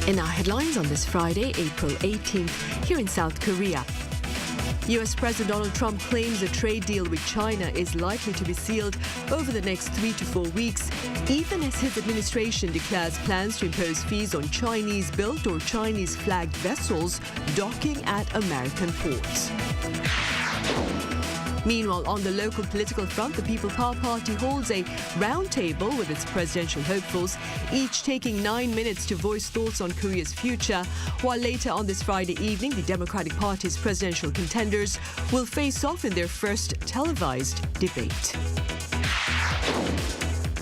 In our headlines on this Friday, April 18th, here in South Korea. US President Donald Trump claims a trade deal with China is likely to be sealed over the next 3 to 4 weeks, even as his administration declares plans to impose fees on Chinese-built or Chinese-flagged vessels docking at American ports. Meanwhile, on the local political front, the People Power Party holds a roundtable with its presidential hopefuls, each taking 9 minutes to voice thoughts on Korea's future, while later on this Friday evening, the Democratic Party's presidential contenders will face off in their first televised debate.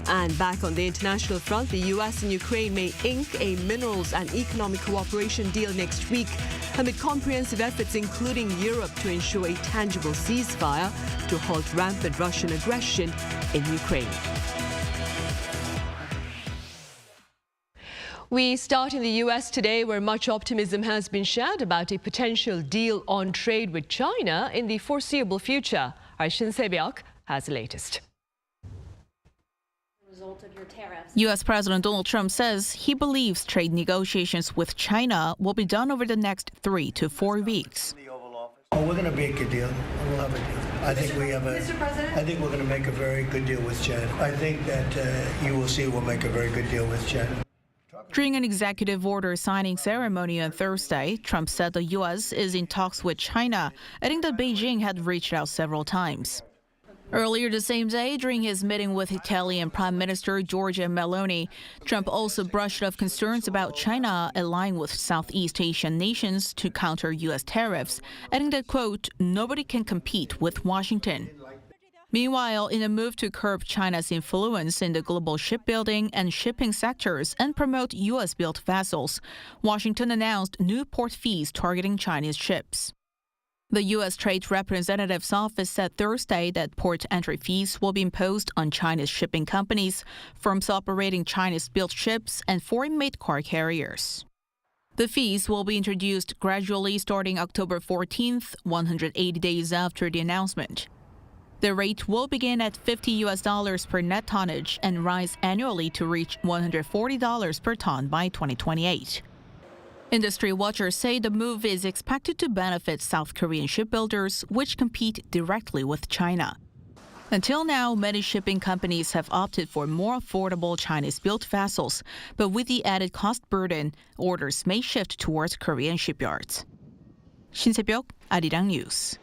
And back on the international front, the US and Ukraine may ink a minerals and economic cooperation deal next week amid comprehensive efforts including Europe to ensure a tangible ceasefire to halt rampant Russian aggression in Ukraine. We start in the US today, where much optimism has been shared about a potential deal on trade with China in the foreseeable future. Our King Sejong has the latest. U.S. President Donald Trump says he believes trade negotiations with China will be done over the next 3 to 4 weeks. Oh, we're going to make a deal. We'll have a deal. I think we're going to make a very good deal with China. I think that you will see we'll make a very good deal with China. During an executive order signing ceremony on Thursday, Trump said the U.S. is in talks with China, adding that Beijing had reached out several times. Earlier the same day, during his meeting with Italian Prime Minister Giorgia Meloni, Trump also brushed off concerns about China allying with Southeast Asian nations to counter U.S. tariffs, adding that, quote, nobody can compete with Washington. Meanwhile, in a move to curb China's influence in the global shipbuilding and shipping sectors and promote U.S.-built vessels, Washington announced new port fees targeting Chinese ships. The U.S. Trade Representative's office said Thursday that port entry fees will be imposed on China's shipping companies, firms operating Chinese-built ships, and foreign-made car carriers. The fees will be introduced gradually starting October 14th, 180 days after the announcement. The rate will begin at $50 per net tonnage and rise annually to reach $140 per ton by 2028. Industry watchers say the move is expected to benefit South Korean shipbuilders, which compete directly with China. Until now, many shipping companies have opted for more affordable Chinese-built vessels, but with the added cost burden, orders may shift towards Korean shipyards. King Sejong, Arirang News.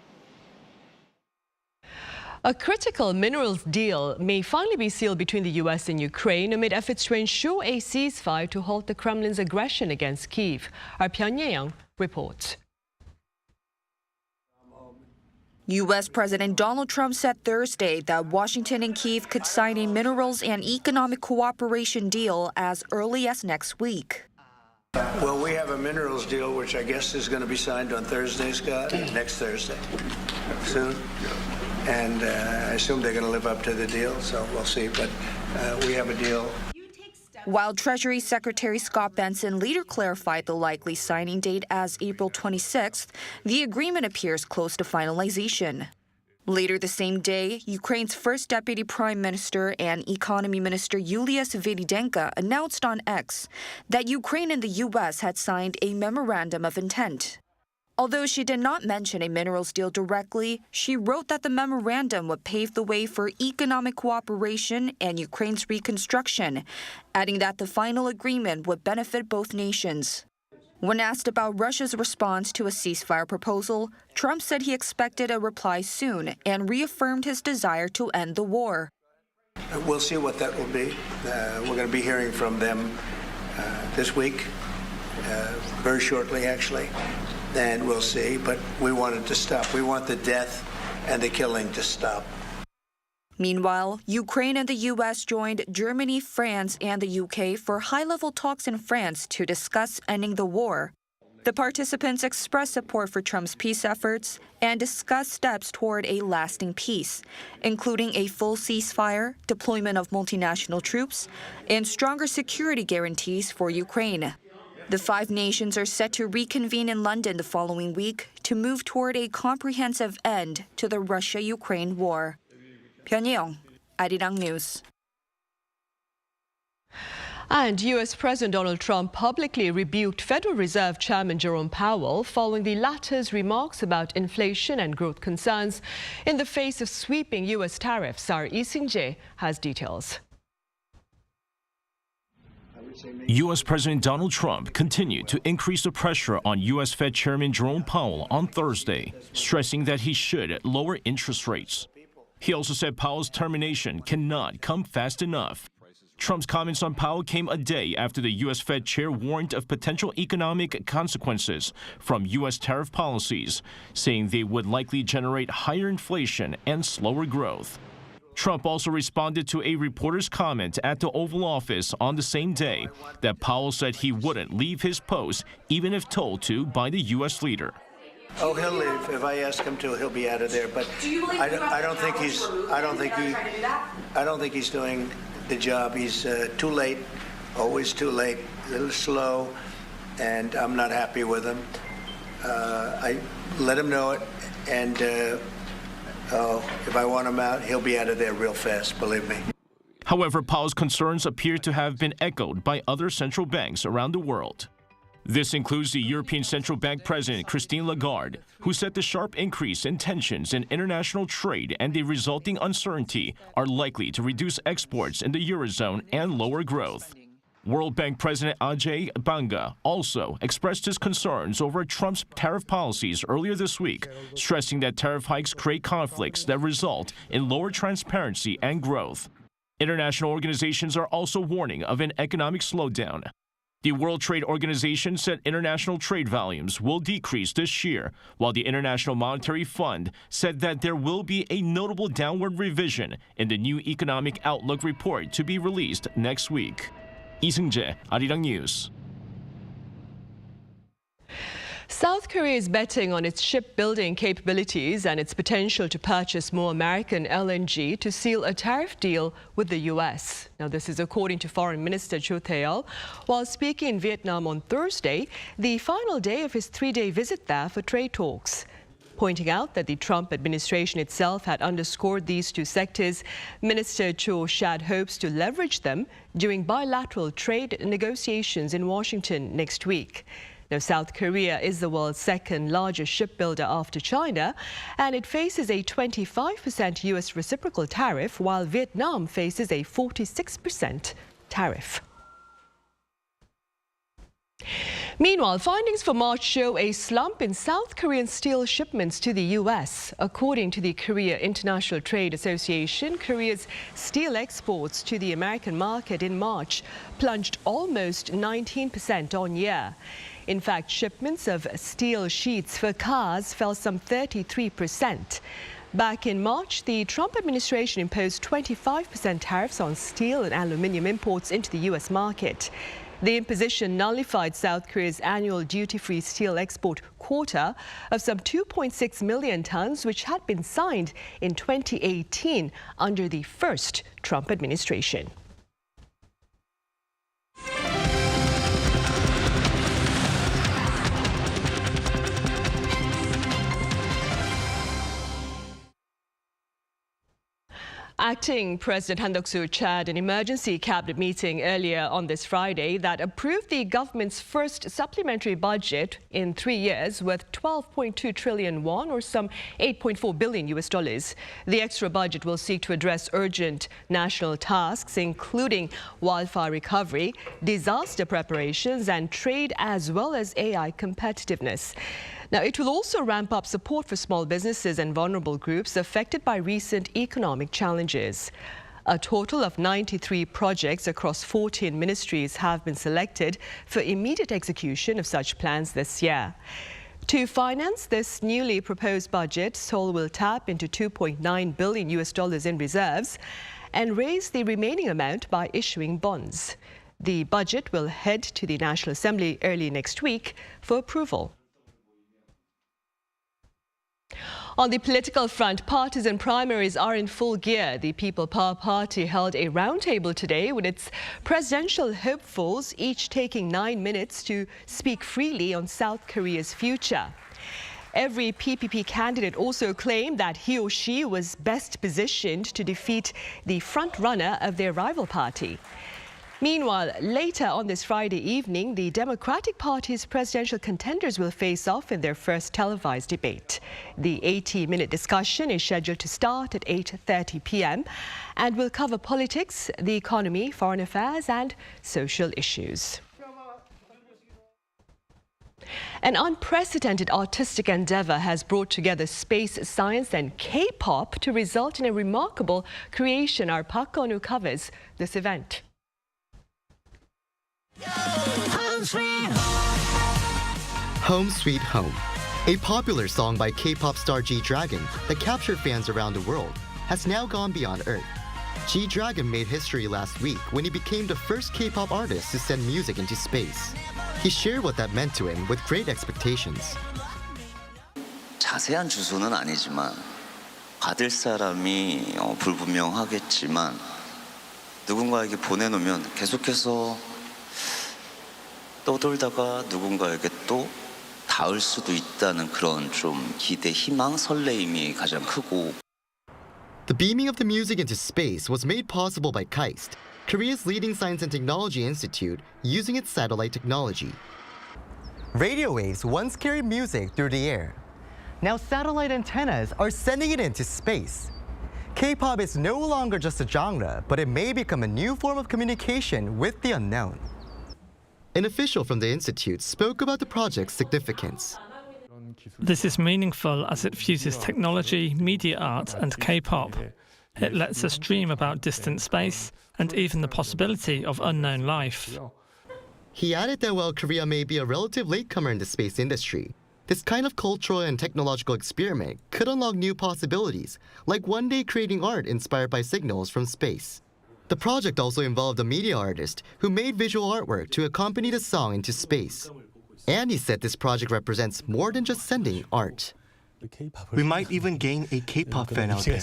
A critical minerals deal may finally be sealed between the US and Ukraine amid efforts to ensure a ceasefire to halt the Kremlin's aggression against Kyiv. Our Pyongyang reports. U.S. President Donald Trump said Thursday that Washington and Kyiv could sign a minerals and economic cooperation deal as early as next week. Well, we have a minerals deal, which I guess is going to be signed on Thursday, Scott, next Thursday, soon. And I assume they're going to live up to the deal, so we'll see. But we have a deal. While Treasury Secretary Scott Benson later clarified the likely signing date as April 26th, the agreement appears close to finalization. Later the same day, Ukraine's first Deputy Prime Minister and Economy Minister Yulia Sviridenko announced on X that Ukraine and the U.S. had signed a memorandum of intent. Although she did not mention a minerals deal directly, she wrote that the memorandum would pave the way for economic cooperation and Ukraine's reconstruction, adding that the final agreement would benefit both nations. When asked about Russia's response to a ceasefire proposal, Trump said he expected a reply soon and reaffirmed his desire to end the war. We'll see what that will be. We're going to be hearing from them this week, very shortly, actually. And we'll see, but we want it to stop. We want the death and the killing to stop. Meanwhile, Ukraine and the U.S. joined Germany, France, and the U.K. for high-level talks in France to discuss ending the war. The participants expressed support for Trump's peace efforts and discussed steps toward a lasting peace, including a full ceasefire, deployment of multinational troops, and stronger security guarantees for Ukraine. The five nations are set to reconvene in London the following week to move toward a comprehensive end to the Russia-Ukraine war. 변희영, Arirang News. And U.S. President Donald Trump publicly rebuked Federal Reserve Chairman Jerome Powell following the latter's remarks about inflation and growth concerns in the face of sweeping U.S. tariffs. Our Lee Sing-jae has details. U.S. President Donald Trump continued to increase the pressure on U.S. Fed Chairman Jerome Powell on Thursday, stressing that he should lower interest rates. He also said Powell's termination cannot come fast enough. Trump's comments on Powell came a day after the U.S. Fed chair warned of potential economic consequences from U.S. tariff policies, saying they would likely generate higher inflation and slower growth. Trump also responded to a reporter's comment at the Oval Office on the same day that Powell said he wouldn't leave his post even if told to by the U.S. leader. Oh, he'll leave. If I ask him to, he'll be out of there. But I don't think he's doing the job. He's too late, always too late, a little slow, and I'm not happy with him. I let him know it, and if I want him out, he'll be out of there real fast, believe me. However, Powell's concerns appear to have been echoed by other central banks around the world. This includes the European Central Bank President Christine Lagarde, who said the sharp increase in tensions in international trade and the resulting uncertainty are likely to reduce exports in the Eurozone and lower growth. World Bank President Ajay Banga also expressed his concerns over Trump's tariff policies earlier this week, stressing that tariff hikes create conflicts that result in lower transparency and growth. International organizations are also warning of an economic slowdown. The World Trade Organization said international trade volumes will decrease this year, while the International Monetary Fund said that there will be a notable downward revision in the new economic outlook report to be released next week. Lee Sing-jae, Arirang News. South Korea is betting on its shipbuilding capabilities and its potential to purchase more American LNG to seal a tariff deal with the U.S. Now, this is according to Foreign Minister Cho Tae-yeol while speaking in Vietnam on Thursday, the final day of his three-day visit there for trade talks. Pointing out that the Trump administration itself had underscored these two sectors, Minister Cho shared hopes to leverage them during bilateral trade negotiations in Washington next week. Now, South Korea is the world's second largest shipbuilder after China, and it faces a 25% U.S. reciprocal tariff, while Vietnam faces a 46% tariff. Meanwhile, findings for March show a slump in South Korean steel shipments to the U.S. According to the Korea International Trade Association, Korea's steel exports to the American market in March plunged almost 19% on year. In fact, shipments of steel sheets for cars fell some 33%. Back in March, the Trump administration imposed 25% tariffs on steel and aluminum imports into the U.S. market. The imposition nullified South Korea's annual duty-free steel export quota of some 2.6 million tons, which had been signed in 2018 under the first Trump administration. Acting President Han Duck-soo chaired an emergency cabinet meeting earlier on this Friday that approved the government's first supplementary budget in 3 years worth 12.2 trillion won, or some $8.4 billion. The extra budget will seek to address urgent national tasks, including wildfire recovery, disaster preparations, and trade, as well as AI competitiveness. Now, it will also ramp up support for small businesses and vulnerable groups affected by recent economic challenges. A total of 93 projects across 14 ministries have been selected for immediate execution of such plans this year. To finance this newly proposed budget, Seoul will tap into $2.9 billion in reserves and raise the remaining amount by issuing bonds. The budget will head to the National Assembly early next week for approval. On the political front, partisan primaries are in full gear. The People Power Party held a roundtable today with its presidential hopefuls, each taking 9 minutes to speak freely on South Korea's future. Every PPP candidate also claimed that he or she was best positioned to defeat the front-runner of their rival party. Meanwhile, later on this Friday evening, the Democratic Party's presidential contenders will face off in their first televised debate. The 80-minute discussion is scheduled to start at 8:30 p.m. and will cover politics, the economy, foreign affairs and social issues. An unprecedented artistic endeavor has brought together space science and K-pop to result in a remarkable creation. Our Park Eun-woo covers this event. Home Sweet Home, a popular song by K-pop star G-Dragon that captured fans around the world, has now gone beyond Earth. G-Dragon made history last week when he became the first K-pop artist to send music into space. He shared what that meant to him with great expectations. 자세한 주소는 아니지만 받을 사람이 불분명하겠지만 누군가에게 보내놓으면 계속해서 떠돌다가 누군가에게 또 닿을 수도 있다는 그런 좀 기대, 희망, 설레임이 가장 크고. The beaming of the music into space was made possible by KAIST, Korea's leading science and technology institute, using its satellite technology. Radio waves once carried music through the air. Now satellite antennas are sending it into space. K-pop is no longer just a genre, but it may become a new form of communication with the unknown. An official from the institute spoke about the project's significance. This is meaningful as it fuses technology, media art and K-pop. It lets us dream about distant space and even the possibility of unknown life. He added that while Korea may be a relative latecomer in the space industry, this kind of cultural and technological experiment could unlock new possibilities, like one day creating art inspired by signals from space. The project also involved a media artist who made visual artwork to accompany the song into space. And he said this project represents more than just sending art. We might even gain a K-pop fan out there.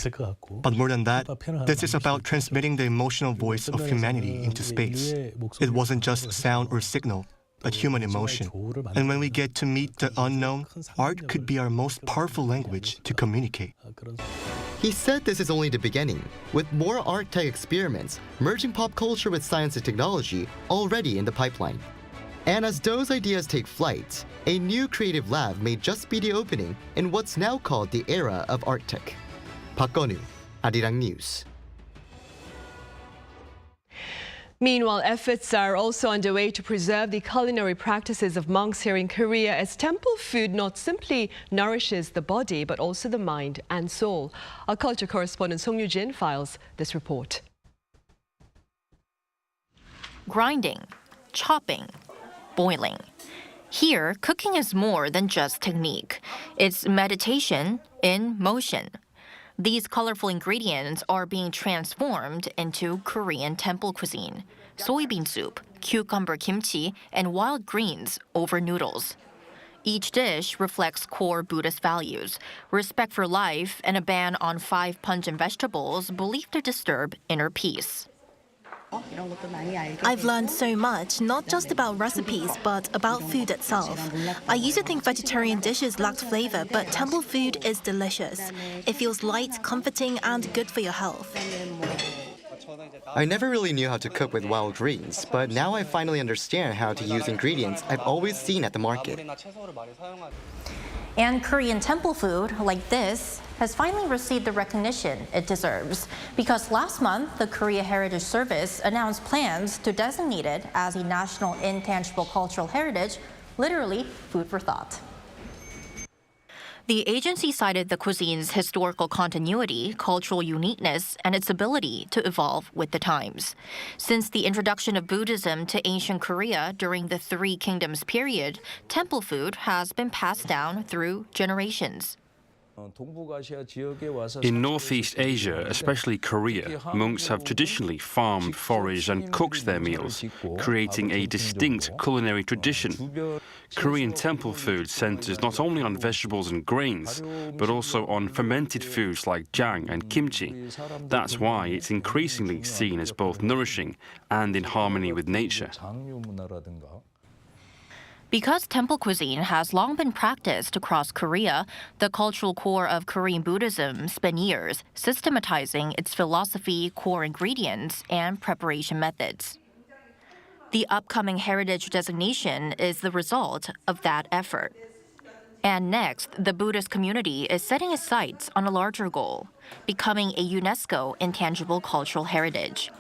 But more than that, this is about transmitting the emotional voice of humanity into space. It wasn't just sound or signal, but human emotion. And when we get to meet the unknown, art could be our most powerful language to communicate. He said this is only the beginning, with more art-tech experiments merging pop culture with science and technology already in the pipeline. And as those ideas take flight, a new creative lab may just be the opening in what's now called the era of art tech. Park Eun-woo, Arirang News. Meanwhile, efforts are also underway to preserve the culinary practices of monks here in Korea, as temple food not simply nourishes the body, but also the mind and soul. Our culture correspondent Song Yoo-jin files this report. Grinding, chopping, boiling. Here, cooking is more than just technique. It's meditation in motion. These colorful ingredients are being transformed into Korean temple cuisine. Soybean soup, cucumber kimchi, and wild greens over noodles. Each dish reflects core Buddhist values, respect for life, and a ban on 5 pungent vegetables believed to disturb inner peace. I've learned so much, not just about recipes, but about food itself. I used to think vegetarian dishes lacked flavor, but temple food is delicious. It feels light, comforting, and good for your health. I never really knew how to cook with wild greens, but now I finally understand how to use ingredients I've always seen at the market. And Korean temple food, like this, has finally received the recognition it deserves. Because last month, the Korea Heritage Service announced plans to designate it as a national intangible cultural heritage, literally food for thought. The agency cited the cuisine's historical continuity, cultural uniqueness, and its ability to evolve with the times. Since the introduction of Buddhism to ancient Korea during the Three Kingdoms period, temple food has been passed down through generations. In Northeast Asia, especially Korea, monks have traditionally farmed, foraged and cooked their meals, creating a distinct culinary tradition. Korean temple food centers not only on vegetables and grains, but also on fermented foods like jang and kimchi. That's why it's increasingly seen as both nourishing and in harmony with nature. Because temple cuisine has long been practiced across Korea, the cultural core of Korean Buddhism spent years systematizing its philosophy, core ingredients, and preparation methods. The upcoming heritage designation is the result of that effort. And next, the Buddhist community is setting its sights on a larger goal, becoming a UNESCO intangible cultural heritage.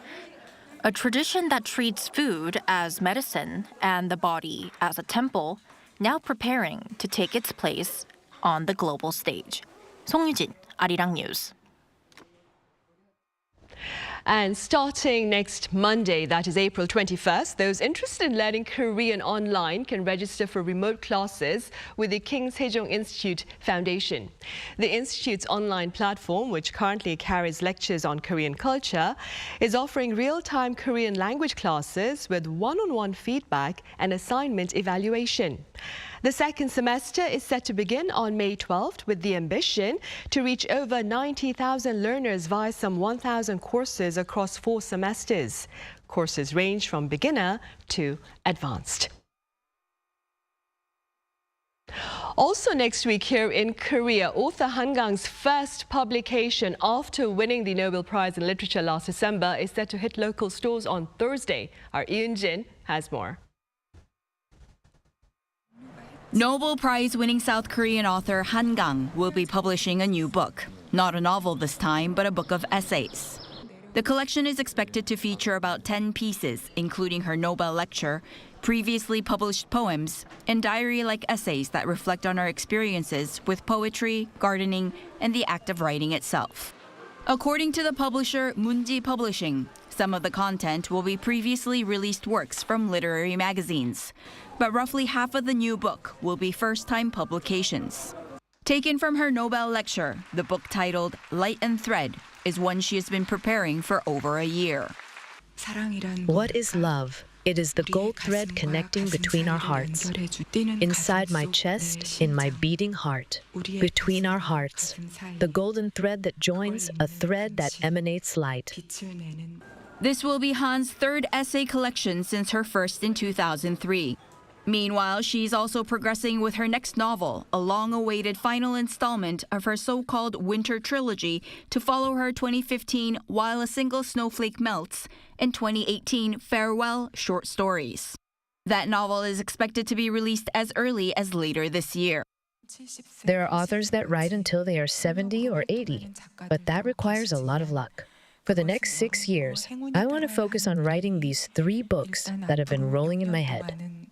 A tradition that treats food as medicine and the body as a temple, now preparing to take its place on the global stage. 송유진, Arirang News. And starting next Monday, that is April 21st, those interested in learning Korean online can register for remote classes with the King Sejong Institute Foundation. The Institute's online platform, which currently carries lectures on Korean culture, is offering real-time Korean language classes with one-on-one feedback and assignment evaluation. The second semester is set to begin on May 12th with the ambition to reach over 90,000 learners via some 1,000 courses across 4 semesters. Courses range from beginner to advanced. Also next week here in Korea, author Han Kang's first publication after winning the Nobel Prize in Literature last December is set to hit local stores on Thursday. Our Yoon-jin has more. Nobel Prize-winning South Korean author Han Kang will be publishing a new book. Not a novel this time, but a book of essays. The collection is expected to feature about 10 pieces, including her Nobel lecture, previously published poems, and diary-like essays that reflect on her experiences with poetry, gardening, and the act of writing itself. According to the publisher Munji Publishing, some of the content will be previously released works from literary magazines, but roughly half of the new book will be first-time publications. Taken from her Nobel lecture, the book titled Light and Thread is one she has been preparing for over a year. What is love? It is the gold thread connecting between our hearts. Inside my chest, in my beating heart, between our hearts, the golden thread that joins, a thread that emanates light. This will be Han's third essay collection since her first in 2003. Meanwhile, she's also progressing with her next novel, a long-awaited final installment of her so-called Winter Trilogy to follow her 2015 While a Single Snowflake Melts and 2018 Farewell short stories. That novel is expected to be released as early as later this year. There are authors that write until they are 70 or 80, but that requires a lot of luck. For the next 6 years, I want to focus on writing these 3 books that have been rolling in my head.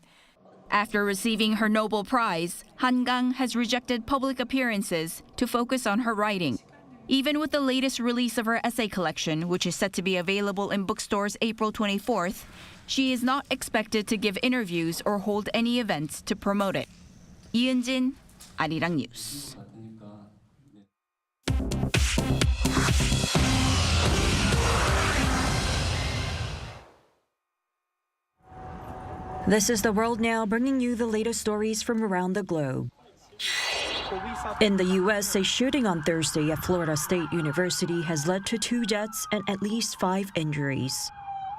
After receiving her Nobel Prize, Han Kang has rejected public appearances to focus on her writing. Even with the latest release of her essay collection, which is set to be available in bookstores April 24th, she is not expected to give interviews or hold any events to promote it. Yoon-jin, Arirang News. This is The World Now, bringing you the latest stories from around the globe. In the U.S., a shooting on Thursday at Florida State University has led to 2 deaths and at least 5 injuries.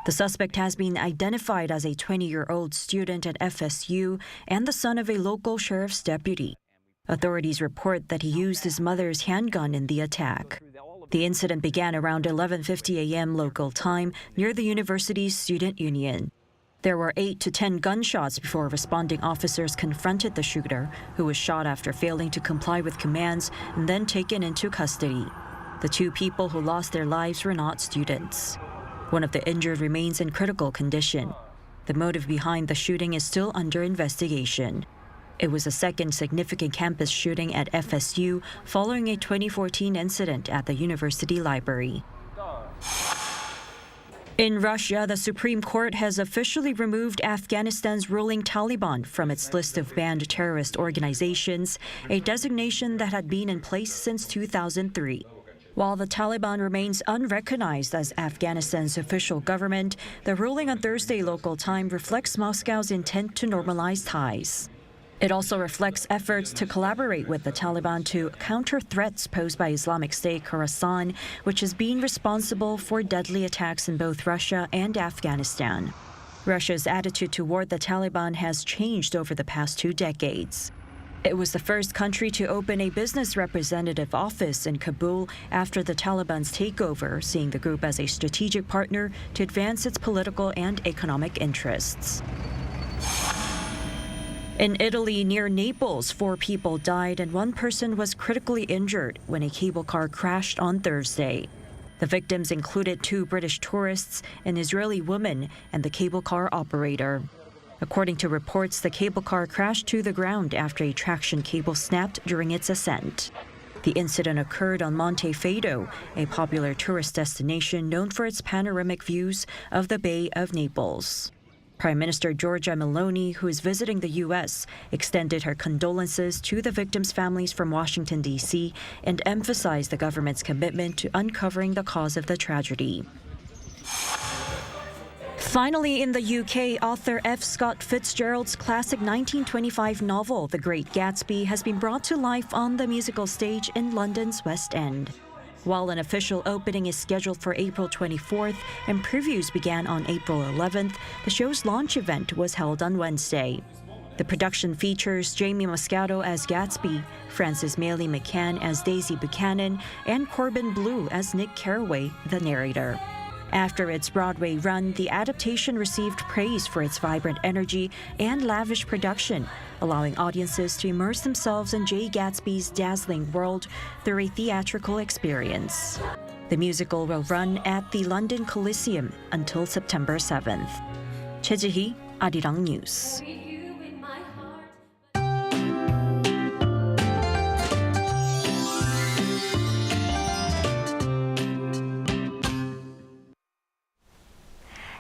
The suspect has been identified as a 20-year-old student at FSU and the son of a local sheriff's deputy. Authorities report that he used his mother's handgun in the attack. The incident began around 11:50 a.m. local time near the university's student union. There were 8 to 10 gunshots before responding officers confronted the shooter, who was shot after failing to comply with commands and then taken into custody. The 2 people who lost their lives were not students. One of the injured remains in critical condition. The motive behind the shooting is still under investigation. It was the second significant campus shooting at FSU following a 2014 incident at the university library. In Russia, the Supreme Court has officially removed Afghanistan's ruling Taliban from its list of banned terrorist organizations, a designation that had been in place since 2003. While the Taliban remains unrecognized as Afghanistan's official government, the ruling on Thursday local time reflects Moscow's intent to normalize ties. It also reflects efforts to collaborate with the Taliban to counter threats posed by Islamic State Khorasan, which has been responsible for deadly attacks in both Russia and Afghanistan. Russia's attitude toward the Taliban has changed over the past 2 decades. It was the first country to open a business representative office in Kabul after the Taliban's takeover, seeing the group as a strategic partner to advance its political and economic interests. In Italy, near Naples, 4 people died and 1 person was critically injured when a cable car crashed on Thursday. The victims included 2 British tourists, an Israeli woman, and the cable car operator. According to reports, the cable car crashed to the ground after a traction cable snapped during its ascent. The incident occurred on Monte Fado, a popular tourist destination known for its panoramic views of the Bay of Naples. Prime Minister Giorgia Meloni, who is visiting the U.S., extended her condolences to the victims' families from Washington, D.C., and emphasized the government's commitment to uncovering the cause of the tragedy. Finally, in the UK, author F. Scott Fitzgerald's classic 1925 novel, The Great Gatsby, has been brought to life on the musical stage in London's West End. While an official opening is scheduled for April 24th and previews began on April 11th, the show's launch event was held on Wednesday. The production features Jamie Moscato as Gatsby, Frances Mailey McCann as Daisy Buchanan, and Corbin Bleu as Nick Carraway, the narrator. After its Broadway run, the adaptation received praise for its vibrant energy and lavish production, allowing audiences to immerse themselves in Jay Gatsby's dazzling world through a theatrical experience. The musical will run at the London Coliseum until September 7th. 최지희, Arirang News.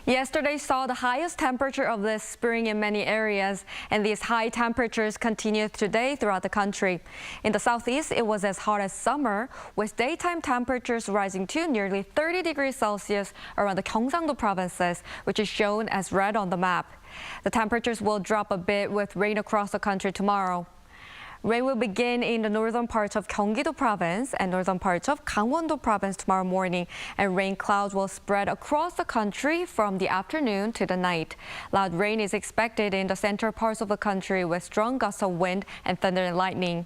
Yesterday saw the highest temperature of this spring in many areas, and these high temperatures continued today throughout the country. In the southeast, it was as hot as summer, with daytime temperatures rising to nearly 30 degrees Celsius around the Gyeongsangdo provinces, which is shown as red on the map. The temperatures will drop a bit with rain across the country tomorrow. Rain will begin in the northern parts of Gyeonggi-do province and northern parts of Gangwon-do province tomorrow morning, and rain clouds will spread across the country from the afternoon to the night. Loud rain is expected in the central parts of the country with strong gusts of wind and thunder and lightning.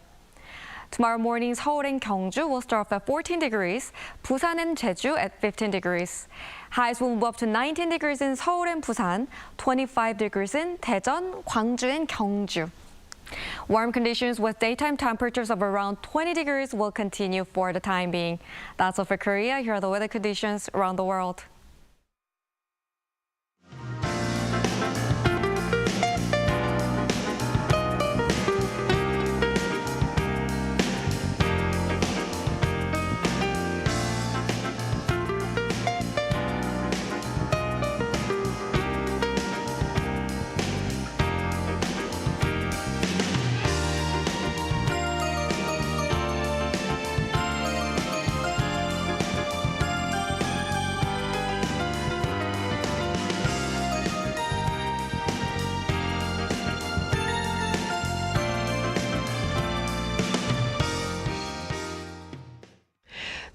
Tomorrow morning, Seoul and Gyeongju will start off at 14 degrees, Busan and Jeju at 15 degrees. Highs will move up to 19 degrees in Seoul and Busan, 25 degrees in Daejeon, Gwangju and Gyeongju. Warm conditions with daytime temperatures of around 20 degrees will continue for the time being. That's all for Korea. Here are the weather conditions around the world.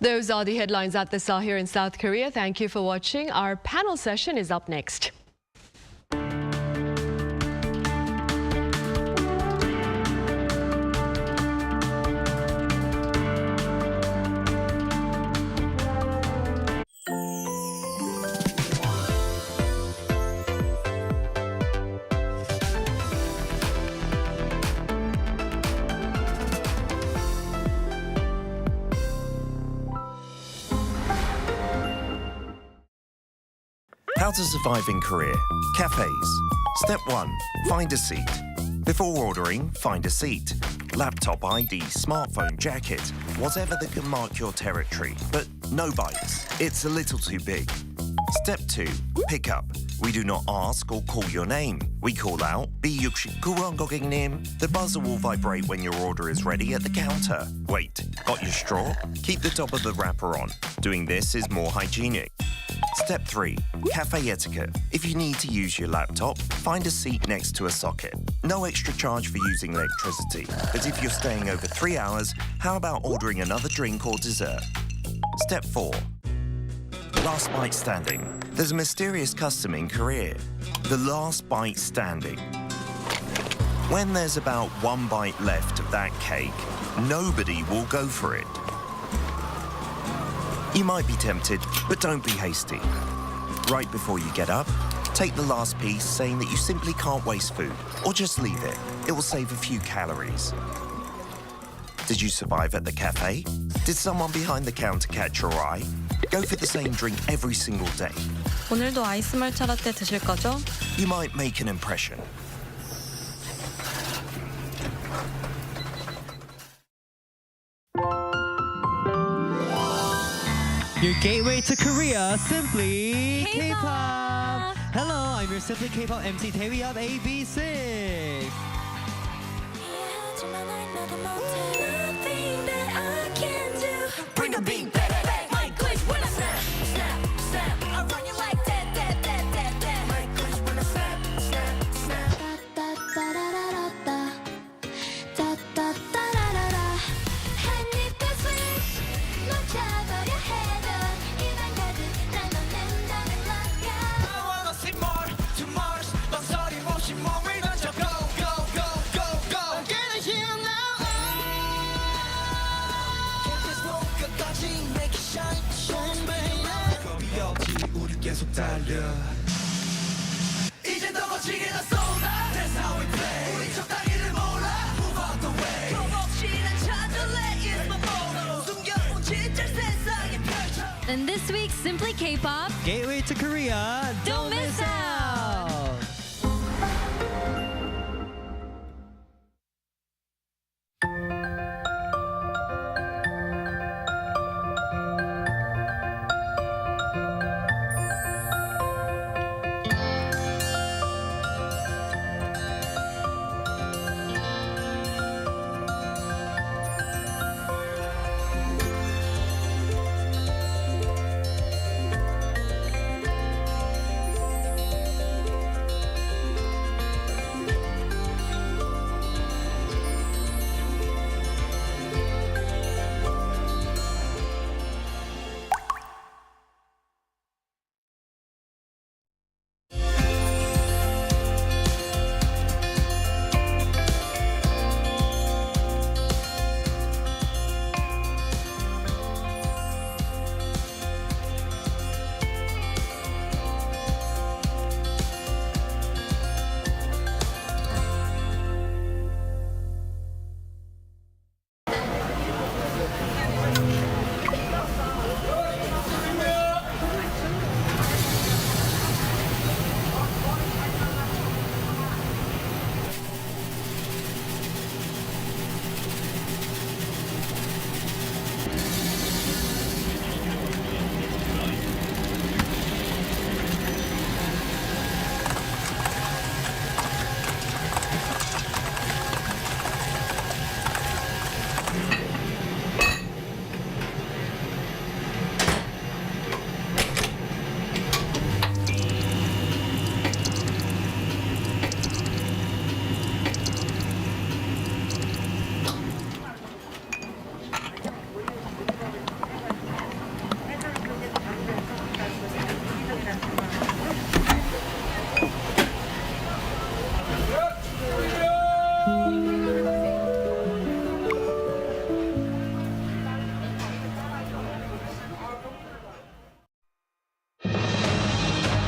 Those are the headlines at this hour here in South Korea. Thank you for watching. Our panel session is up next. How to survive in Korea. Cafes. Step 1. Find a seat. Before ordering, find a seat. Laptop ID, smartphone, jacket, whatever that can mark your territory. But no bites. It's a little too big. Step 2. Pick up. We do not ask or call your name. We call out, B69번 고객님. The buzzer will vibrate when your order is ready at the counter. Wait, got your straw? Keep the top of the wrapper on. Doing this is more hygienic. Step 3. Cafe etiquette. If you need to use your laptop, find a seat next to a socket. No extra charge for using electricity. But if you're staying over 3 hours, how about ordering another drink or dessert? Step 4. Last bite standing. There's a mysterious custom in Korea. The last bite standing. When there's about 1 bite left of that cake, nobody will go for it. You might be tempted, but don't be hasty. Right before you get up, take the last piece, saying that you simply can't waste food, or just leave it. It will save a few calories. Did you survive at the cafe? Did someone behind the counter catch your eye? Go for the same drink every single day. 오늘도 아이스 말차 라떼 드실 거죠? You might make an impression. Your gateway to Korea, Simply K-pop. Hello, I'm your Simply K-pop MC Taewi of AB6. Bring the beat back, back. My glitch when I snap, snap, snap. I run you like that, that, that, that, that. My glitch when I snap, snap, snap. Da da da da da da da da da da da da. 한입 더 switch, 놓쳐버려 해도 이만 가득 난 넣는다면 lock out. I wanna see more, too much. 망설임 없이 몸을 던져 go, go, go, go, go. I'm getting here now. Make it shine, shine, baby. 겁이 없지, 우리 계속 달려. 이제 더 거치게 더 쏟아. That's how we play. 우리 적당히를 몰라. Move out the way. 겁없이 난 찾을래. It's my motto. 숨겨온 진짜 세상에 펼쳐. And this week's Simply K-pop Gateway to Korea. Don't miss out.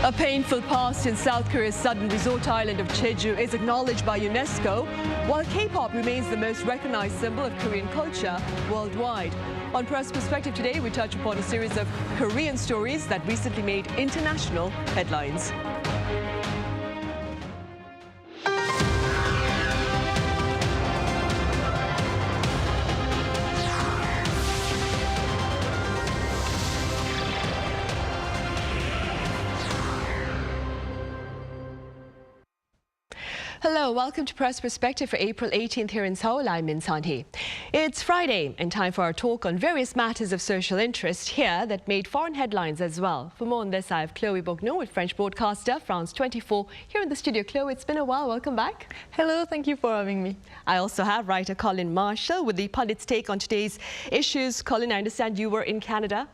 A painful past in South Korea's southern resort island of Jeju is acknowledged by UNESCO, while K-pop remains the most recognized symbol of Korean culture worldwide. On Press Perspective today, we touch upon a series of Korean stories that recently made international headlines. Hello, welcome to Press Perspective for April 18th here in Seoul. I'm Min San-hee. It's Friday and time for our talk on various matters of social interest here that made foreign headlines as well. For more on this, I have Chloe Bognon with French broadcaster France 24 here in the studio. Chloe, it's been a while. Welcome back. Hello, thank you for having me. I also have writer Colin Marshall with the pundit's take on today's issues. Colin, I understand you were in Canada.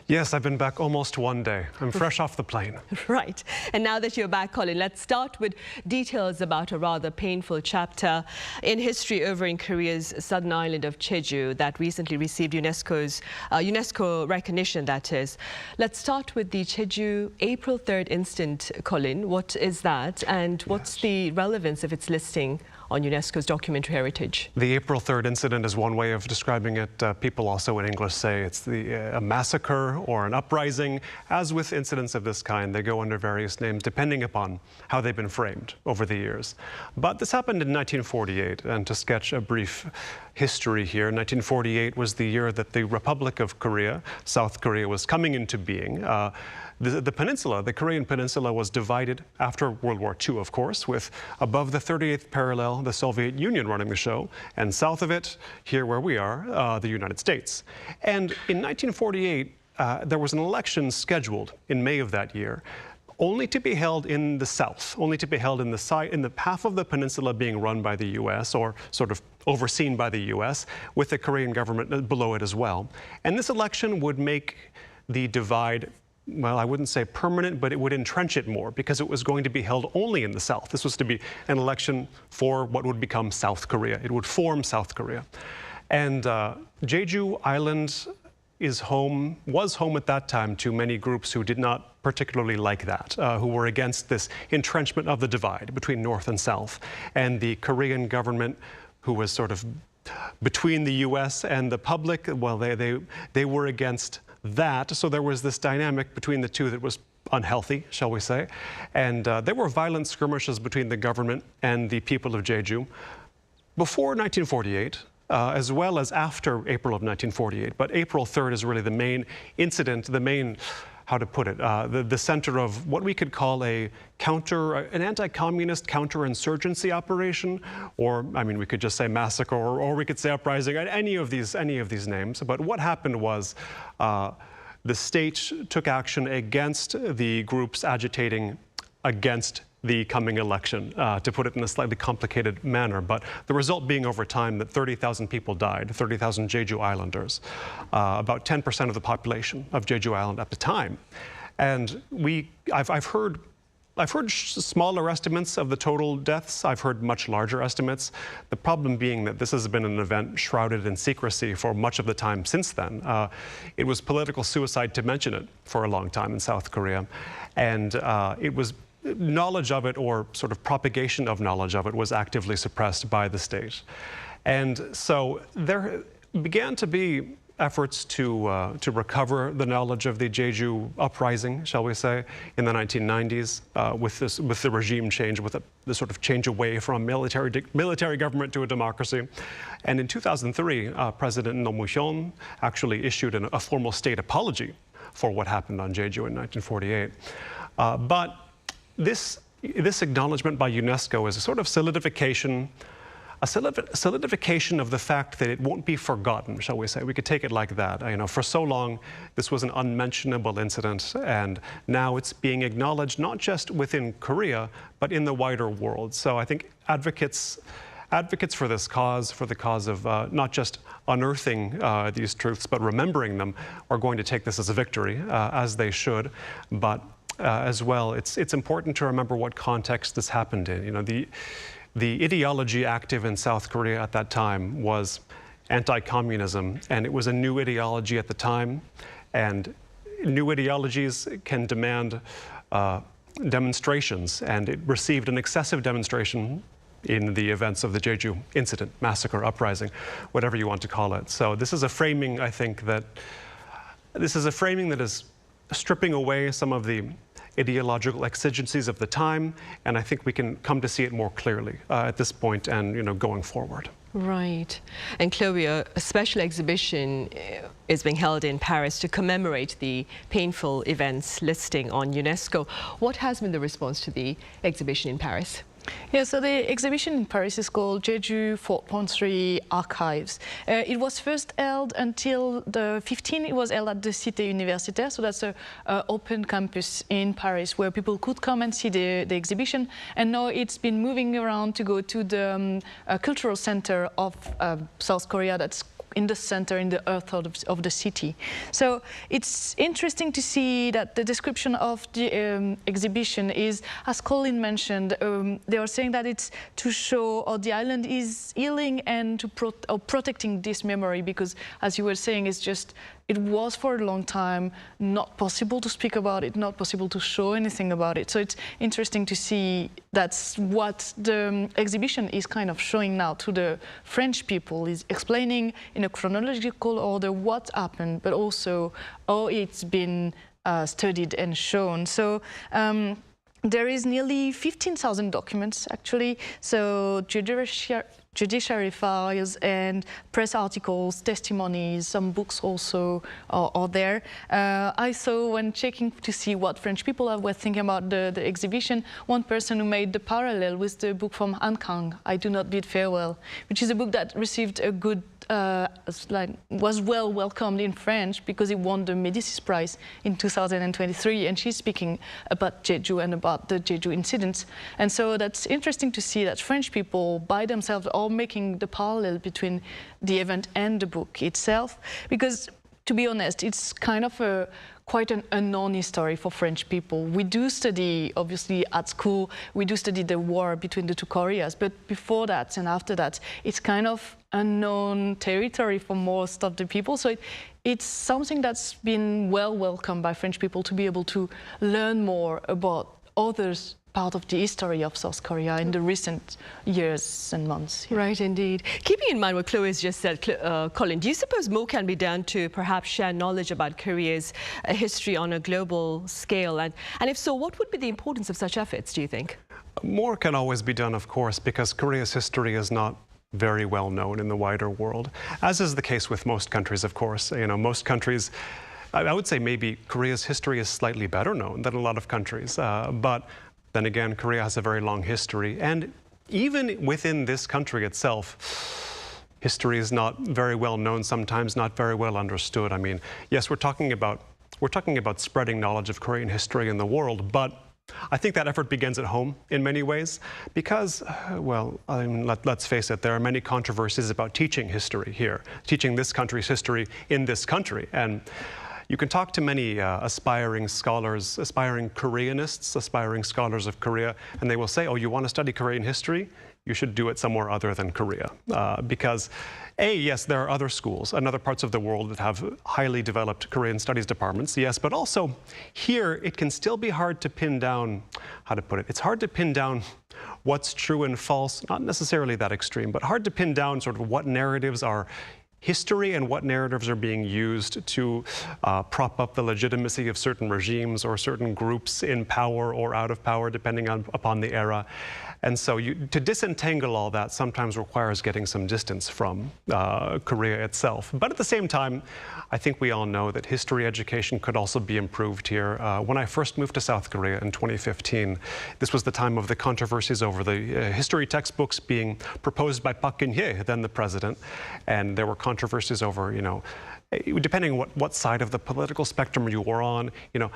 Yes, I've been back almost one day. I'm fresh off the plane. Right. And now that you're back, Colin, let's start with details about a rather painful chapter in history over in Korea's southern island of Jeju that recently received UNESCO recognition, that is. Let's start with the Jeju April 3rd incident, Colin. What is that and what's the relevance of its listing on UNESCO's documentary heritage? The April 3rd incident is one way of describing it. People also in English say it's a massacre or an uprising. As with incidents of this kind, they go under various names depending upon how they've been framed over the years. But this happened in 1948, and to sketch a brief history here, 1948 was the year that the Republic of Korea, South Korea, was coming into being. The peninsula, the Korean peninsula, was divided after World War II, of course, with above the 38th parallel, the Soviet Union running the show, and south of it, here where we are, the United States. And in 1948, there was an election scheduled in May of that year, only to be held in the south, only to be held in the half of the peninsula being run by the U.S. or sort of overseen by the U.S., with the Korean government below it as well. And this election would make the divide, well, I wouldn't say permanent, but it would entrench it more because it was going to be held only in the south. This was to be an election for what would become South Korea. It would form South Korea. And Jeju Island was home at that time to many groups who did not particularly like that, who were against this entrenchment of the divide between North and South. And the Korean government, who was sort of between the U.S. and the public, well, they were against that. So there was this dynamic between the two that was unhealthy, shall we say. And there were violent skirmishes between the government and the people of Jeju before 1948, as well as after April of 1948. But April 3rd is really the main incident, the main, how to put it, the center of what we could call an anti-communist counterinsurgency operation, or I mean, we could just say massacre, or we could say uprising, any of these names. But what happened was the state took action against the groups agitating against the coming election, to put it in a slightly complicated manner. But the result being over time that 30,000 people died, 30,000 Jeju Islanders, about 10% of the population of Jeju Island at the time. And I've heard smaller estimates of the total deaths. I've heard much larger estimates. The problem being that this has been an event shrouded in secrecy for much of the time since then. It was political suicide to mention it for a long time in South Korea. And it was knowledge of it, or sort of propagation of knowledge of it, was actively suppressed by the state. And so there began to be efforts to recover the knowledge of the Jeju uprising, shall we say, in the 1990s, with the regime change, with the sort of change away from military government to a democracy. And in 2003, President Roh Moo-hyun actually issued a formal state apology for what happened on Jeju in 1948. But this acknowledgement by UNESCO is a sort of solidification of the fact that it won't be forgotten, shall we say. We could take it like that. You know, for so long, this was an unmentionable incident, and now it's being acknowledged not just within Korea, but in the wider world. So I think advocates for this cause, for the cause of not just unearthing these truths, but remembering them, are going to take this as a victory, as they should. But as well, it's important to remember what context this happened in. You know, the ideology active in South Korea at that time was anti-communism, and it was a new ideology at the time, and new ideologies can demand demonstrations, and it received an excessive demonstration in the events of the Jeju incident, massacre, uprising, whatever you want to call it. So this is a framing, I think, that is stripping away some of the ideological exigencies of the time, and I think we can come to see it more clearly at this point and, you know, going forward. Right. And Chloe, a special exhibition is being held in Paris to commemorate the painful events listing on UNESCO. What has been the response to the exhibition in Paris? Yeah, so the exhibition in Paris is called Jeju 4.3 Archives. It was first held until the 15th. It was held at the Cité Universitaire, so that's an open campus in Paris where people could come and see the exhibition. And now it's been moving around to go to the cultural center of South Korea that's in the center, in the earth of the city. So it's interesting to see that the description of the exhibition is, as Colin mentioned, they are saying that it's to show how the island is healing and to protecting this memory, because as you were saying, it was for a long time not possible to speak about it, not possible to show anything about it. So it's interesting to see that's what the exhibition is kind of showing now to the French people, is explaining in a chronological order what happened, but also how it's been studied and shown. So there is nearly 15,000 documents actually, so judiciary files and press articles, testimonies, some books also are there. I saw, when checking to see what French people were thinking about the exhibition, one person who made the parallel with the book from Kang, I Do Not Bid Farewell, which is a book that received a good was well welcomed in French because it won the Médicis Prize in 2023, and she's speaking about Jeju and about the Jeju incidents. And so that's interesting to see that French people by themselves are making the parallel between the event and the book itself, because to be honest, it's kind of quite an unknown history for French people. We do study, obviously at school, we do study the war between the two Koreas, but before that and after that, it's kind of unknown territory for most of the people. So it's something that's been well welcomed by French people to be able to learn more about others part of the history of South Korea in the recent years and months. Yeah. Right, indeed. Keeping in mind what Chloe has just said, Colin, do you suppose more can be done to perhaps share knowledge about Korea's history on a global scale? And if so, what would be the importance of such efforts, do you think? More can always be done, of course, because Korea's history is not very well known in the wider world, as is the case with most countries, of course. You know, most countries, I would say maybe Korea's history is slightly better known than a lot of countries, but then again, Korea has a very long history, and even within this country itself, history is not very well known, sometimes not very well understood. I mean, yes, we're talking about spreading knowledge of Korean history in the world, but I think that effort begins at home in many ways because, well, I mean, let's face it, there are many controversies about teaching history here, teaching this country's history in this country. And you can talk to many aspiring scholars, aspiring Koreanists, aspiring scholars of Korea, and they will say, oh, you want to study Korean history? You should do it somewhere other than Korea. Because, yes, there are other schools and other parts of the world that have highly developed Korean studies departments, yes, but also here it can still be hard to pin down, how to put it, it's hard to pin down what's true and false, not necessarily that extreme, but hard to pin down sort of what narratives are history and what narratives are being used to prop up the legitimacy of certain regimes or certain groups in power or out of power, depending upon the era. And so to disentangle all that sometimes requires getting some distance from Korea itself. But at the same time, I think we all know that history education could also be improved here. When I first moved to South Korea in 2015, this was the time of the controversies over the history textbooks being proposed by Park Geun-hye, then the president. And there were controversies over, you know, depending on what side of the political spectrum you were on, you know,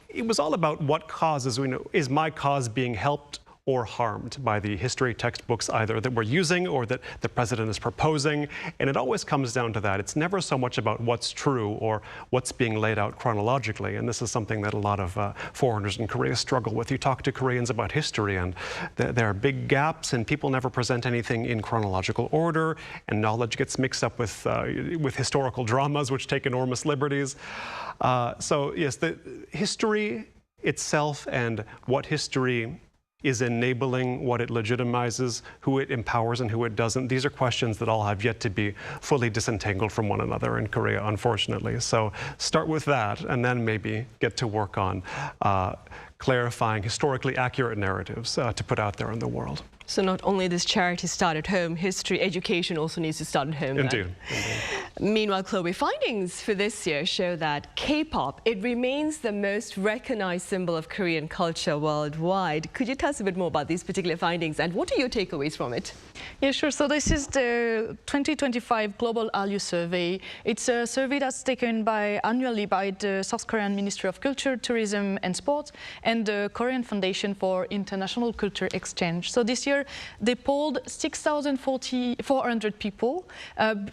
it was all about what causes, you know, is my cause being helped or harmed by the history textbooks either that we're using or that the president is proposing. And it always comes down to that. It's never so much about what's true or what's being laid out chronologically. And this is something that a lot of foreigners in Korea struggle with. You talk to Koreans about history and there are big gaps and people never present anything in chronological order, and knowledge gets mixed up with historical dramas which take enormous liberties. So yes, the history itself and what history is enabling, what it legitimizes, who it empowers and who it doesn't. These are questions that all have yet to be fully disentangled from one another in Korea, unfortunately. So start with that and then maybe get to work on clarifying historically accurate narratives to put out there in the world. So not only does charity start at home, history education also needs to start at home. Indeed. Indeed. Meanwhile, Chloe, findings for this year show that K-pop, it remains the most recognized symbol of Korean culture worldwide. Could you tell us a bit more about these particular findings and what are your takeaways from it? Yeah, sure. So this is the 2025 Global Hallyu Survey. It's a survey that's taken annually by the South Korean Ministry of Culture, Tourism and Sport and the Korean Foundation for International Culture Exchange. So this year they polled 6,400 people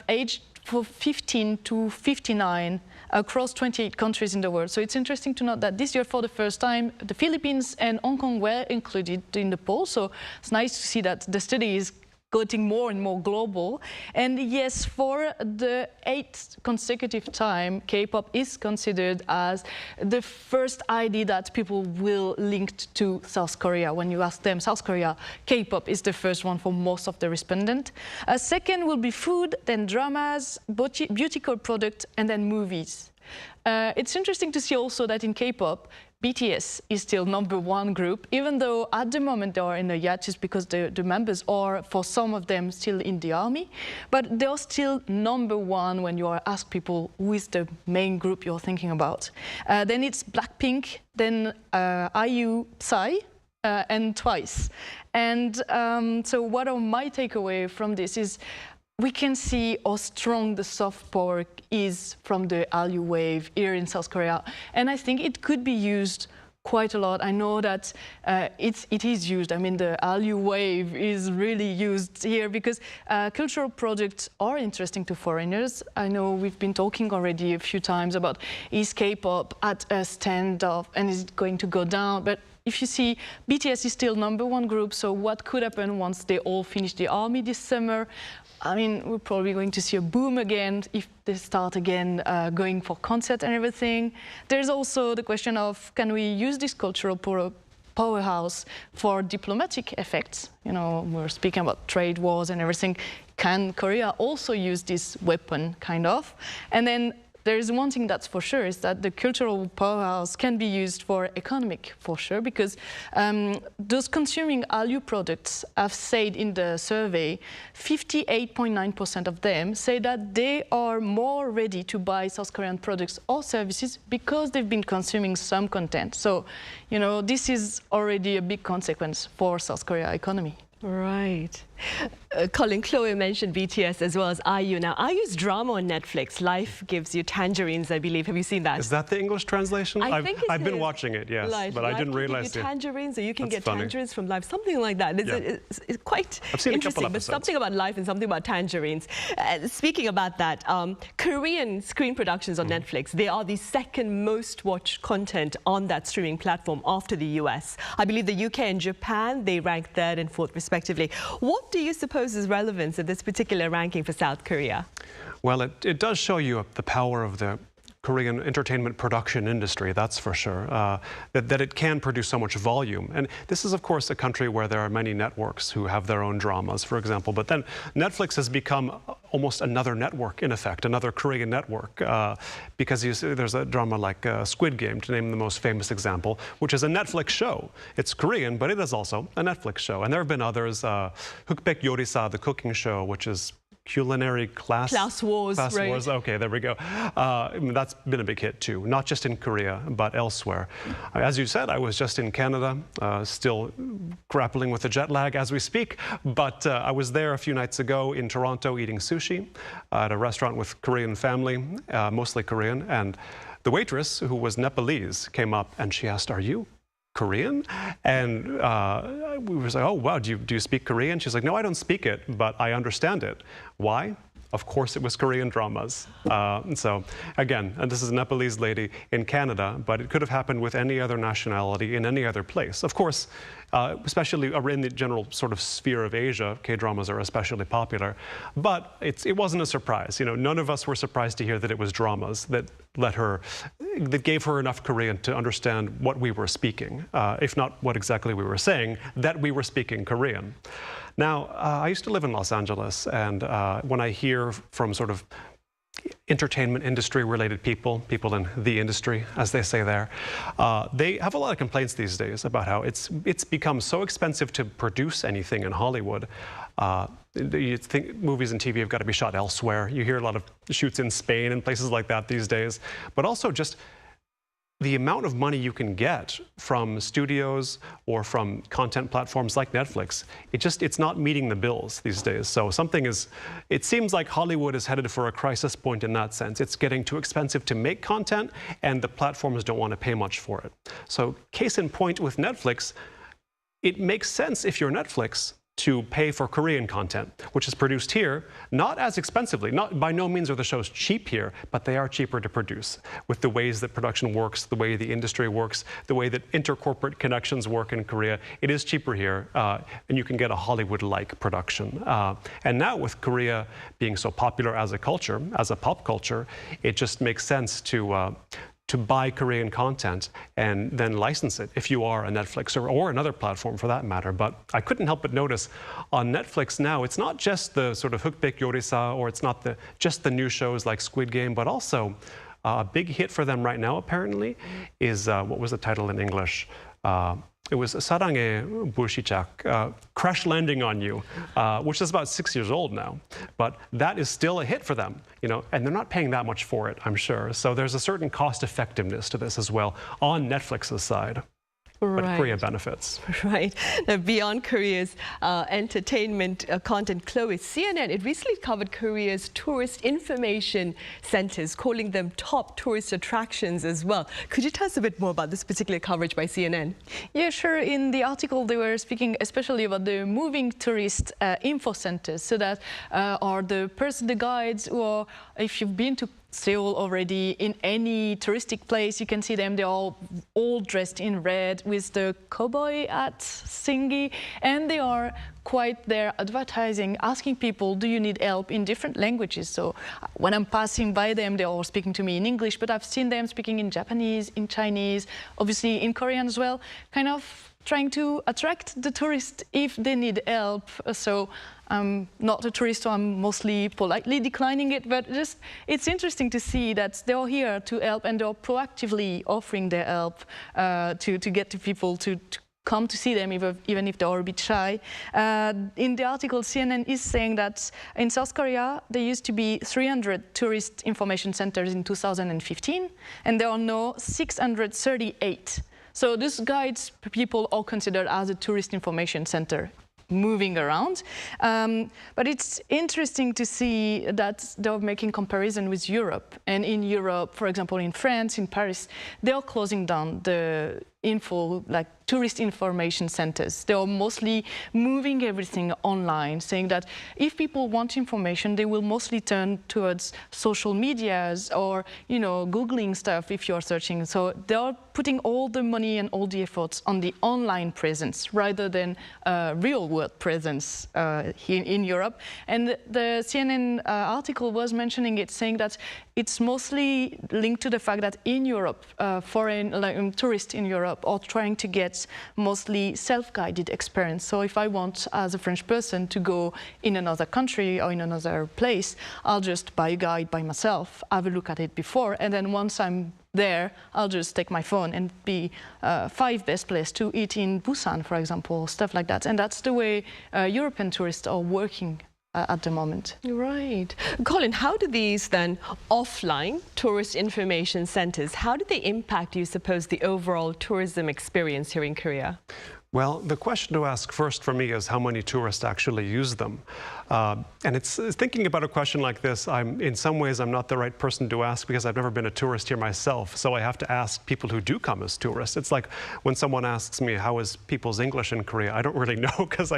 aged for 15 to 59 across 28 countries in the world. So it's interesting to note that this year, for the first time, the Philippines and Hong Kong were included in the poll. So it's nice to see that the study is getting more and more global. And yes, for the 8th consecutive time, K-pop is considered as the first ID that people will link to South Korea. When you ask them, South Korea, K-pop is the first one for most of the respondents. Second will be food, then dramas, beauty products, and then movies. It's interesting to see also that in K-pop, BTS is still #1 group, even though at the moment they are in a hiatus because the members are, for some of them, still in the army. But they are still #1 when you ask people who is the main group you're thinking about. Then it's Blackpink, then IU, Psy, and Twice. And so what are my takeaway from this is we can see how strong the soft power is from the Hallyu wave here in South Korea. And I think it could be used quite a lot. I know that it is used. I mean, the Hallyu wave is really used here because cultural products are interesting to foreigners. I know we've been talking already a few times about is K-pop at a standoff and is it going to go down? But if you see, BTS is still #1 group, so what could happen once they all finish the army this summer? I mean, we're probably going to see a boom again if they start again going for concerts and everything. There's also the question of, can we use this cultural powerhouse for diplomatic effects? You know, we're speaking about trade wars and everything. Can Korea also use this weapon, kind of? And then there is one thing that's for sure, is that the cultural powerhouse can be used for economic, for sure, because those consuming Hallyu products have said in the survey, 58.9% of them say that they are more ready to buy South Korean products or services because they've been consuming some content. So, you know, this is already a big consequence for South Korea economy. Right. Colin, Chloe mentioned BTS as well as IU. Now, IU's drama on Netflix, Life Gives You Tangerines, I believe. Have you seen that? Is that the English translation? I've been watching it, yes, Life, but I didn't realize it. Tangerines, or you can get funny. tangerines from life, something like that. It's quite I've seen interesting, a couple but episodes. something about life and something about tangerines. Speaking about that, Korean screen productions on Netflix, they are the second most watched content on that streaming platform after the US. I believe the UK and Japan, they rank 3rd and 4th respectively. What do you suppose is relevance of this particular ranking for South Korea? Well, it does show you the power of the Korean entertainment production industry, that's for sure, that it can produce so much volume. And this is, of course, a country where there are many networks who have their own dramas, for example. But then Netflix has become almost another network, in effect, another Korean network, because you see, there's a drama like Squid Game, to name the most famous example, which is a Netflix show. It's Korean, but it is also a Netflix show. And there have been others, Hukbaek Yorisa, the cooking show, which is culinary class wars, right? Okay, there we go. That's been a big hit too, not just in Korea but elsewhere. As you said, I was just in Canada, still grappling with the jet lag as we speak, but I was there a few nights ago in Toronto eating sushi at a restaurant with Korean family, mostly Korean, and the waitress, who was Nepalese, came up and she asked, "Are you Korean?" And we were like, "Oh, wow, do you speak Korean?" She's like, "No, I don't speak it, but I understand it." Why? Of course, it was Korean dramas. So again, and this is a Nepalese lady in Canada, but it could have happened with any other nationality in any other place. Of course, especially in the general sort of sphere of Asia, K-dramas are especially popular. But it wasn't a surprise. You know, none of us were surprised to hear that it was dramas that gave her enough Korean to understand what we were speaking, if not what exactly we were saying, that we were speaking Korean. Now, I used to live in Los Angeles, and when I hear from sort of entertainment industry related people in the industry, as they say there, they have a lot of complaints these days about how it's become so expensive to produce anything in Hollywood You think movies and TV have got to be shot elsewhere. You hear a lot of shoots in Spain and places like that these days. But also just the amount of money you can get from studios or from content platforms like Netflix, it's not meeting the bills these days. So it seems like Hollywood is headed for a crisis point in that sense. It's getting too expensive to make content, and the platforms don't want to pay much for it. So case in point with Netflix, it makes sense if you're Netflix to pay for Korean content, which is produced here, not as expensively. By no means are the shows cheap here, but they are cheaper to produce with the ways that production works, the way the industry works, the way that intercorporate connections work in Korea. It is cheaper here, and you can get a Hollywood-like production. And now with Korea being so popular as a culture, as a pop culture, it just makes sense to buy Korean content and then license it if you are a Netflix or another platform for that matter. But I couldn't help but notice on Netflix now, it's not just the sort of Hukbaek Yorisa, or it's not just the new shows like Squid Game, but also a big hit for them right now apparently is, what was the title in English? It was 사랑의 불시착, Crash Landing on You, which is about 6 years old now. But that is still a hit for them, and they're not paying that much for it, I'm sure. So there's a certain cost effectiveness to this as well on Netflix's side. But Korea benefits. Right. Now, beyond Korea's entertainment content, Chloe, CNN, it recently covered Korea's tourist information centers, calling them top tourist attractions as well. Could you tell us a bit more about this particular coverage by CNN? Yeah, sure. In the article, they were speaking especially about the moving tourist info centers. So that are the guides, or if you've been to Seoul already, in any touristic place, you can see them. They're all dressed in red with the cowboy hat thingy, and they are quite there advertising, asking people, do you need help in different languages? So when I'm passing by them, they're all speaking to me in English, but I've seen them speaking in Japanese, in Chinese, obviously in Korean as well, kind of trying to attract the tourist if they need help. So I'm not a tourist, so I'm mostly politely declining it, but just it's interesting to see that they're here to help, and they're proactively offering their help to get the people to come to see them, even if they're a bit shy. In the article, CNN is saying that in South Korea, there used to be 300 tourist information centers in 2015, and there are now 638. So this guides people are considered as a tourist information center moving around. But it's interesting to see that they're making comparison with Europe. And in Europe, for example, in France, in Paris, they're closing down the tourist information centers. They are mostly moving everything online, saying that if people want information, they will mostly turn towards social medias or, Googling stuff if you're searching. So they are putting all the money and all the efforts on the online presence rather than real-world presence here in Europe. And the CNN article was mentioning it, saying that it's mostly linked to the fact that in Europe, foreign tourists in Europe are trying to get mostly self-guided experience. So if I want, as a French person, to go in another country or in another place, I'll just buy a guide by myself, have a look at it before, and then once I'm there, I'll just take my phone and be 5 best place to eat in Busan, for example, stuff like that. And that's the way European tourists are working at the moment. Right. Colin, how do these then offline tourist information centers, how do they impact, you suppose, the overall tourism experience here in Korea? Well, the question to ask first for me is how many tourists actually use them. And it's thinking about a question like this, in some ways I'm not the right person to ask because I've never been a tourist here myself. So I have to ask people who do come as tourists. It's like when someone asks me, how is people's English in Korea? I don't really know because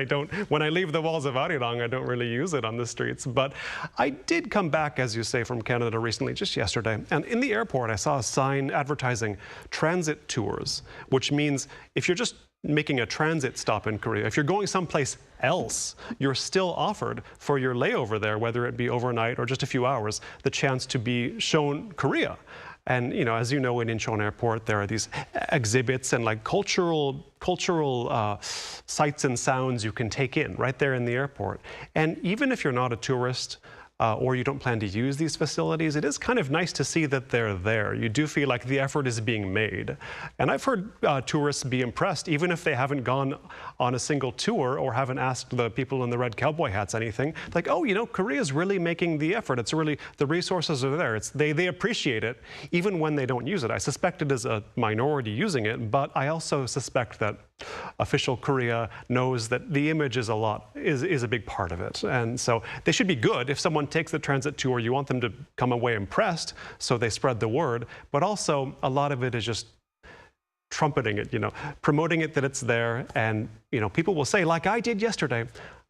when I leave the walls of Arirang, I don't really use it on the streets. But I did come back, as you say, from Canada recently, just yesterday. And in the airport, I saw a sign advertising transit tours, which means if you're just making a transit stop in Korea, if you're going someplace else, you're still offered for your layover there, whether it be overnight or just a few hours, the chance to be shown Korea. And as you know, in Incheon Airport, there are these exhibits and cultural sights and sounds you can take in right there in the airport. And even if you're not a tourist, or you don't plan to use these facilities, it is kind of nice to see that they're there. You do feel like the effort is being made. And I've heard tourists be impressed, even if they haven't gone on a single tour or haven't asked the people in the red cowboy hats anything. Like, oh, you know, Korea's really making the effort. It's really, the resources are there. They appreciate it, even when they don't use it. I suspect it is a minority using it, but I also suspect that official Korea knows that the image is a big part of it. And so they should be good. If someone takes the transit tour, you want them to come away impressed, so they spread the word. But also, a lot of it is just trumpeting it, you know, promoting it that it's there. And, you know, people will say, like I did yesterday,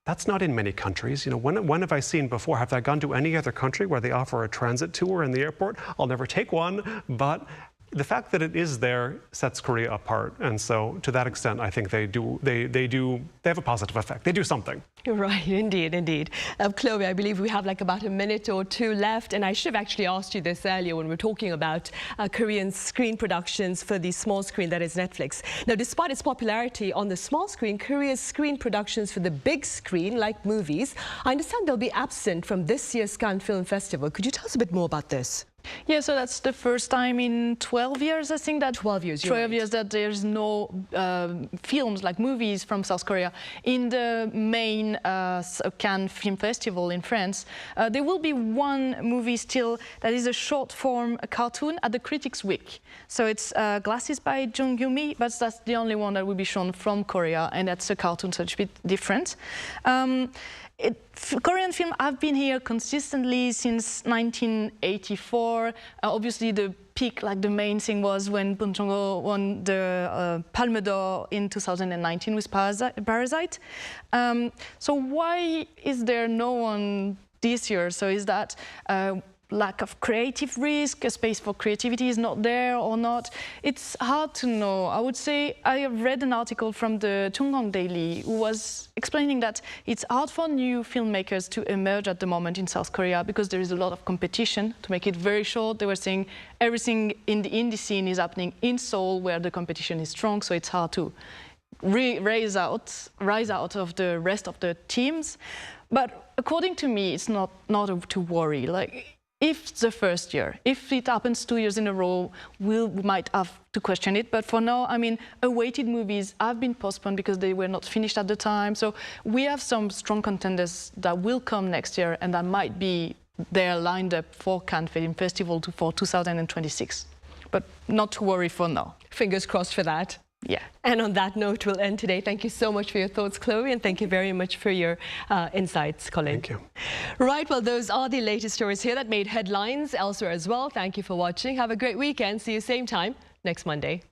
that's not in many countries. You know, when have I seen before? Have I gone to any other country where they offer a transit tour in the airport? I'll never take one, but the fact that it is there sets Korea apart, and so to that extent, I think they have a positive effect. They do something. You're right, indeed. Chloe, I believe we have like about a minute or two left, and I should have actually asked you this earlier when we were talking about Korean screen productions for the small screen, that is Netflix. Now, despite its popularity on the small screen, Korea's screen productions for the big screen, like movies, I understand they'll be absent from this year's Cannes Film Festival. Could you tell us a bit more about this? Yeah, so that's the first time in 12 years, I think, that 12 years that there's no films like movies from South Korea in the main Cannes Film Festival in France. There will be one movie still that is a short form cartoon at the Critics Week. So it's Glasses by Jung Yoo-mi, but that's the only one that will be shown from Korea, and that's a cartoon, so it's a bit different. Korean film have been here consistently since 1984. Obviously, the peak, like the main thing, was when Bong Joon-ho won the Palme d'Or in 2019 with Parasite. So why is there no one this year? So is that lack of creative risk, a space for creativity is not there or not? It's hard to know. I would say I have read an article from the Chungang Daily who was explaining that it's hard for new filmmakers to emerge at the moment in South Korea because there is a lot of competition. To make it very short, they were saying everything in the indie scene is happening in Seoul where the competition is strong, so it's hard to rise out of the rest of the teams. But according to me, it's not to worry. Like, if the first year, if it happens 2 years in a row, we might have to question it. But for now, I mean, awaited movies have been postponed because they were not finished at the time. So we have some strong contenders that will come next year and that might be there lined up for Cannes Film Festival for 2026. But not to worry for now. Fingers crossed for that. Yeah. And on that note, we'll end today. Thank you so much for your thoughts, Chloe, and thank you very much for your insights, Colin. Thank you. Right, well, those are the latest stories here that made headlines elsewhere as well. Thank you for watching. Have a great weekend. See you same time next Monday.